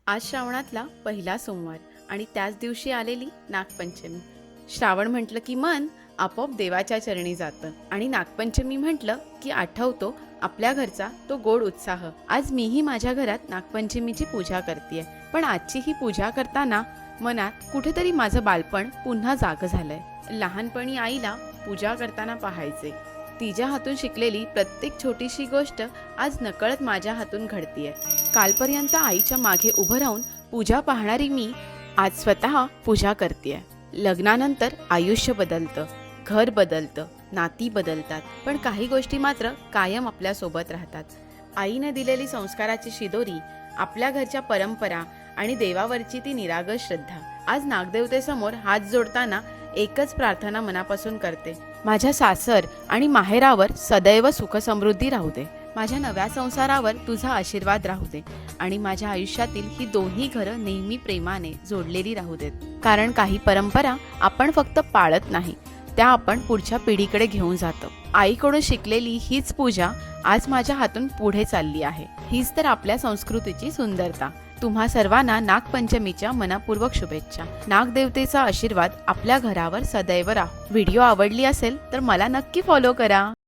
आज श्रावणातला पहिला सोमवार आणि त्याच दिवशी आलेली नागपंचमी. श्रावण म्हटलं की मन आपोआप देवाच्या चरणी जातं आणि नागपंचमी म्हटलं की आठवतो आपल्या घरचा तो गोड उत्साह. आज मीही माझ्या घरात नागपंचमीची पूजा करतेय, पण आजची ही पूजा करताना मनात कुठेतरी माझं बालपण पुन्हा जागं झालंय. लहानपणी आईला पूजा करताना पाहायचे. तिच्या हातून शिकलेली प्रत्येक छोटीशी गोष्ट आज नकळत माझ्या हातून घडतीये. कालपर्यंत आईच्या मागे उभं राहून पूजा पाहणारी मी आज स्वतः पूजा करतेय. लग्नानंतर आयुष्य बदलतं, घर बदलतं, नाती बदलतात, पण काही गोष्टी मात्र कायम आपल्या सोबत राहतात. आईने दिलेली संस्काराची शिदोरी, आपल्या घरच्या परंपरा आणि देवावरची ती निरागस श्रद्धा. आज नागदेवतेसमोर हात जोडताना एकच प्रार्थना मनापासून करते, माझ्या सासर आणि माहेरावर सदैव सुख समृद्धी राहू दे. माझ्या नव्या संसारावर तुझा आशीर्वाद राहू दे आणि माझ्या आयुष्यातील ही दोन्ही घरं नेहमी प्रेमाने जोडलेली राहू देत. कारण काही परंपरा आपण फक्त पाळत नाही, त्या आपण पुढच्या पिढीकडे घेऊन जातो. आईकडून शिकलेली हीच पूजा आज माझ्या हातून पुढे चालली आहे. हीच तर आपल्या संस्कृतीची सुंदरता. तुम्हा सर्वांना नागपंचमीच्या मनापूर्वक शुभेच्छा. नागदेवतेचा आशीर्वाद आपल्या घरावर सदैव राहो. व्हिडिओ आवडली असेल तर मला नक्की फॉलो करा.